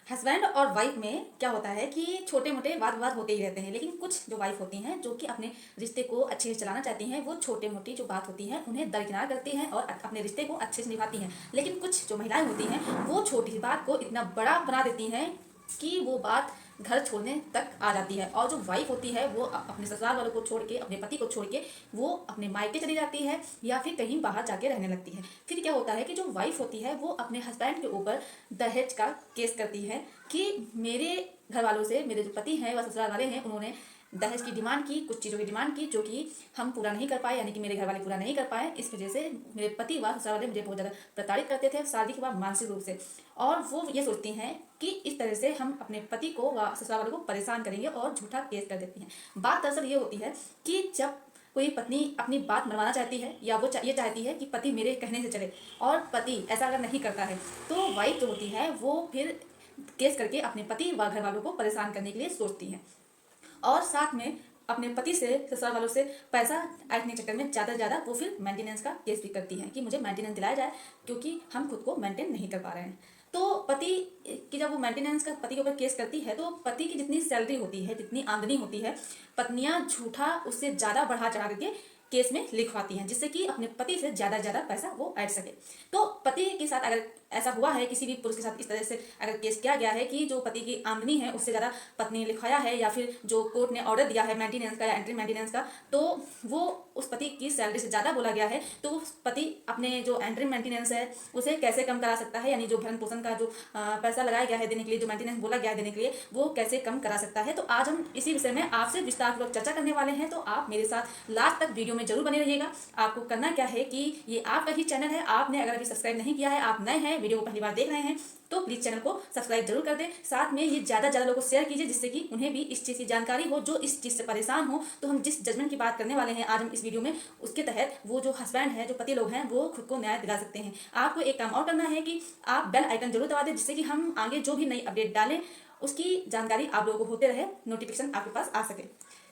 Husband और wife में क्या होता है कि छोटे मोटे वाद विवाद होते ही रहते हैं, लेकिन कुछ जो वाइफ होती हैं जो कि अपने रिश्ते को अच्छे से चलाना चाहती हैं, वो छोटे मोटी जो बात होती है उन्हें दरकिनार करती हैं और अपने रिश्ते को अच्छे से निभाती हैं। लेकिन कुछ जो महिलाएं होती हैं वो छोटी सी बात को इतना बड़ा बना देती हैं कि वो बात घर छोड़ने तक आ जाती है। और जो वाइफ होती है वो अपने ससुराल वालों को छोड़ के, अपने पति को छोड़ के वो अपने मायके चली जाती है या फिर कहीं बाहर जाके रहने लगती है। फिर क्या होता है कि जो वाइफ होती है वो अपने हस्बैंड के ऊपर दहेज का केस करती है कि मेरे घर वालों से, मेरे जो पति हैं व ससुराल वाले हैं, उन्होंने दहेज की डिमांड की, कुछ चीज़ों की डिमांड की जो कि हम पूरा नहीं कर पाए, यानी कि मेरे घर वाले पूरा नहीं कर पाए। इस वजह से मेरे पति व ससुराल वाले मुझे बहुत ज़्यादा प्रताड़ित करते थे शादी के बाद मानसिक रूप से। और वो ये सोचती हैं कि इस तरह से हम अपने पति को व ससुराल वालों को परेशान करेंगे और झूठा केस कर देती हैं। बात दरअसल ये होती है कि जब कोई पत्नी अपनी बात मनवाना चाहती है या वो ये चाहती है कि पति मेरे कहने से चले, और पति ऐसा अगर नहीं करता है तो वाइफ जो होती है वो फिर केस करके अपने पति व घर वालों को परेशान करने के लिए सोचती है। और साथ में अपने पति से, ससुराल वालों से पैसा ऐंठने के चक्कर में ज़्यादा से ज़्यादा वो फिर मेंटेनेंस का केस भी करती हैं कि मुझे मेंटेनेंस दिलाया जाए क्योंकि हम खुद को मेंटेन नहीं कर पा रहे हैं। तो पति की जब वो मेंटेनेंस का पति के ऊपर केस करती है तो पति की जितनी सैलरी होती है, जितनी आमदनी होती है, पत्नियां झूठा उससे ज़्यादा बढ़ा चढ़ा करके केस में लिखवाती हैं जिससे कि अपने पति से ज़्यादा पैसा वो ऐड सके। तो पति के साथ अगर ऐसा हुआ है, किसी भी पुरुष के साथ इस तरह से अगर केस किया गया है कि जो पति की आमदनी है उससे ज़्यादा पत्नी ने लिखवाया है, या फिर जो कोर्ट ने ऑर्डर दिया है मेंटेनेंस का या एंट्री मेंटेनेंस का, तो वो उस पति की सैलरी से ज़्यादा बोला गया है, तो उस पति अपने जो एंट्री मेंटेनेंस है उसे कैसे कम करा सकता है, यानी जो भरण पोषण का जो पैसा लगाया गया है देने के लिए, जो मेंटेनेंस बोला गया है देने के लिए, वो कैसे कम करा सकता है। तो आज हम इसी विषय में आपसे विस्तारपूर्वक चर्चा करने वाले हैं, तो आप मेरे साथ लास्ट तक वीडियो में जरूर बने रहिएगा। आपको करना क्या है कि ये आपका ही चैनल है, आपने अगर अभी सब्सक्राइब नहीं किया है, आप नए हैं, वीडियो को पहली बार देख रहे हैं, तो प्लीज़ चैनल को सब्सक्राइब जरूर कर दें। साथ में ये ज़्यादा लोगों को शेयर कीजिए जिससे कि उन्हें भी इस चीज़ की जानकारी हो, जो इस चीज़ से परेशान हो। तो हम जिस जजमेंट की बात करने वाले हैं आज हम इस वीडियो में, उसके तहत वो जो हस्बैंड है, जो पति लोग हैं, वो खुद को न्याय दिला सकते हैं। आपको एक काम और करना है कि आप बेल आइकन जरूर दबा दें जिससे कि हम आगे जो भी नई अपडेट डालें उसकी जानकारी आप लोगों को होते रहे, नोटिफिकेशन आपके पास आ सके।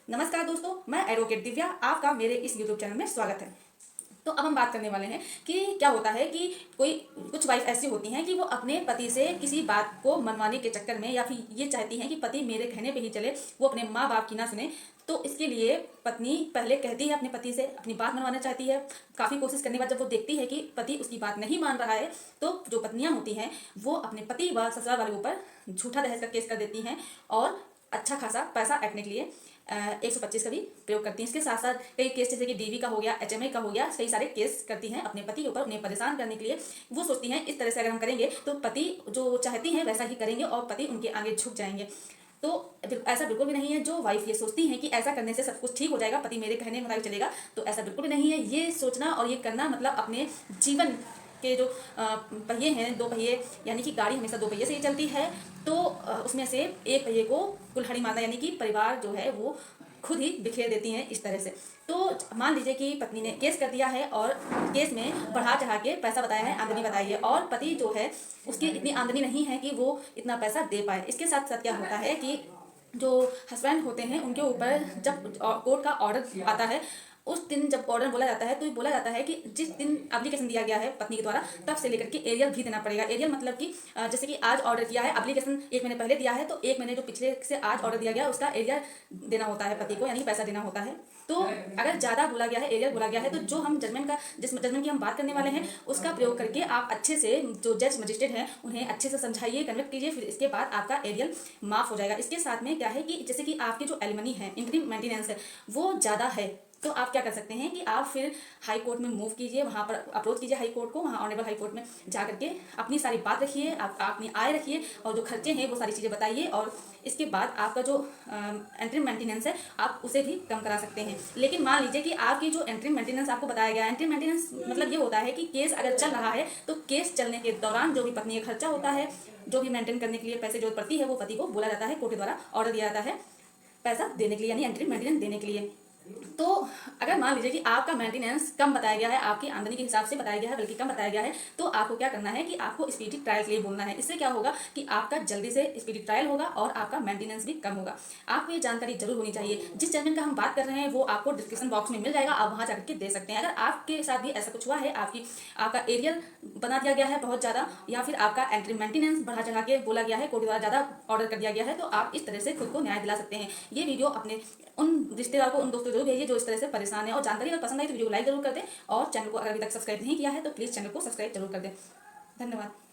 नमस्कार दोस्तों, मैं एडवोकेट दिव्या, आपका मेरे इस यूट्यूब चैनल में स्वागत है। तो अब हम बात करने वाले हैं कि क्या होता है कि कुछ वाइफ ऐसी होती हैं कि वो अपने पति से किसी बात को मनवाने के चक्कर में, या फिर ये चाहती हैं कि पति मेरे कहने पे ही चले, वो अपने माँ बाप की ना सुने। तो इसके लिए पत्नी पहले कहती है अपने पति से, अपनी बात मनवाना चाहती है। काफ़ी कोशिश करने के बाद जब वो देखती है कि पति उसकी बात नहीं मान रहा है, तो जो पत्नियां होती हैं वो अपने पति व ससुराल वाले ऊपर झूठा दहेज का केस कर देती हैं और अच्छा खासा पैसा ऐंठने के लिए 125 का भी प्रयोग करती हैं। इसके साथ साथ कई केस जैसे कि डीवी का हो गया, एचएमए का हो गया, कई सारे केस करती हैं अपने पति के ऊपर उन्हें परेशान करने के लिए। वो सोचती हैं इस तरह से अगर हम करेंगे तो पति जो चाहती हैं वैसा ही करेंगे और पति उनके आगे झुक जाएंगे। तो ऐसा बिल्कुल भी नहीं है। जो वाइफ ये सोचती हैं कि ऐसा करने से सब कुछ ठीक हो जाएगा, पति मेरे कहने मुताबिक चलेगा, तो ऐसा बिल्कुल भी नहीं है। ये सोचना और ये करना मतलब अपने जीवन के जो पहिए हैं, दो पहिए, यानी कि गाड़ी हमेशा दो पहिए से ही चलती है, तो उसमें से एक पहिए को कुल्हाड़ी मारना, यानी कि परिवार जो है वो खुद ही बिखेर देती हैं इस तरह से। तो मान लीजिए कि पत्नी ने केस कर दिया है और केस में बढ़ा चढ़ा के पैसा बताया है, आमदनी बताई है, और पति जो है उसकी इतनी आमदनी नहीं है कि वो इतना पैसा दे पाए। इसके साथ साथ क्या होता है कि जो हस्बैंड होते हैं उनके ऊपर जब कोर्ट का ऑर्डर आता है, उस दिन जब ऑर्डर बोला जाता है तो ये बोला जाता है कि जिस दिन एप्लीकेशन दिया गया है पत्नी के द्वारा, तब से लेकर के एरियल भी देना पड़ेगा। एरियल मतलब कि जैसे कि आज ऑर्डर किया है, एप्लीकेशन 1 महीने पहले दिया है, तो 1 महीने जो पिछले से आज ऑर्डर दिया गया उसका एरियल देना होता है पति को, यानी पैसा देना होता है। तो अगर ज़्यादा बोला गया है, एरियल बोला गया है, तो जो हम जिस जजमेंट की हम बात करने वाले हैं उसका प्रयोग करके आप अच्छे से, जो जज मजिस्ट्रेट हैं उन्हें अच्छे से समझाइए, कन्विक्ट कीजिए, फिर इसके बाद आपका एरियल माफ़ हो जाएगा। इसके साथ में क्या है कि जैसे कि आपकी जो एलिमनी है, इंक्रीम मेंटेनेंस है, वो ज़्यादा है, तो आप क्या कर सकते हैं कि आप फिर हाई कोर्ट में मूव कीजिए, वहाँ पर अप्रोच कीजिए हाई कोर्ट को, वहाँ ऑनरेबल हाई कोर्ट में जा करके अपनी सारी बात रखिए, आप अपनी आय रखिए और जो खर्चे हैं वो सारी चीज़ें बताइए, और इसके बाद आपका जो एंट्री मेंटेनेंस है आप उसे भी कम करा सकते हैं। लेकिन मान लीजिए कि आपकी जो एंट्री मेंटेनेंस आपको बताया गया है, एंट्री मेंटेनेंस मतलब ये होता है कि केस अगर चल रहा है तो केस चलने के दौरान जो भी पत्नी का खर्चा होता है, जो भी मेंटेन करने के लिए पैसे जरूरत पड़ती है, वो पति को बोला जाता है, कोर्ट के द्वारा ऑर्डर दिया जाता है पैसा देने के लिए, यानी एंट्री मेंटेनेंस देने के लिए। तो अगर मान लीजिए कि आपका मेंटेनेंस कम बताया गया है, आपकी आमदनी के हिसाब से बताया गया है, बल्कि कम बताया गया है, तो आपको क्या करना है कि आपको स्पीडी ट्रायल के लिए बोलना है। इससे क्या होगा कि आपका जल्दी से स्पीडी ट्रायल होगा और आपका मेंटेनेंस भी कम होगा। आपको ये जानकारी जरूर होनी चाहिए। जिस चैनल का हम बात कर रहे हैं वो आपको डिस्क्रिप्शन बॉक्स में मिल जाएगा, आप वहां जाकर के दे सकते हैं। अगर आपके साथ भी ऐसा कुछ हुआ है, आपका एरियल बना दिया गया है बहुत ज़्यादा, या फिर आपका एंट्री मेंटेनेंस बढ़ा चढ़ा के बोला गया है, कोर्ट द्वारा ज़्यादा ऑर्डर कर दिया गया है, तो आप इस तरह से खुद को न्याय दिला सकते हैं। ये वीडियो अपने उन रिश्तेदार को, उन दोस्तों को जरूर भेजिए जो इस तरह से परेशान है। और जानकारी अगर पसंद आई तो वीडियो को लाइक जरूर कर दें, और चैनल को अगर अभी तक सब्सक्राइब नहीं किया है तो प्लीज़ चैनल को सब्सक्राइब जरूर कर दें। धन्यवाद।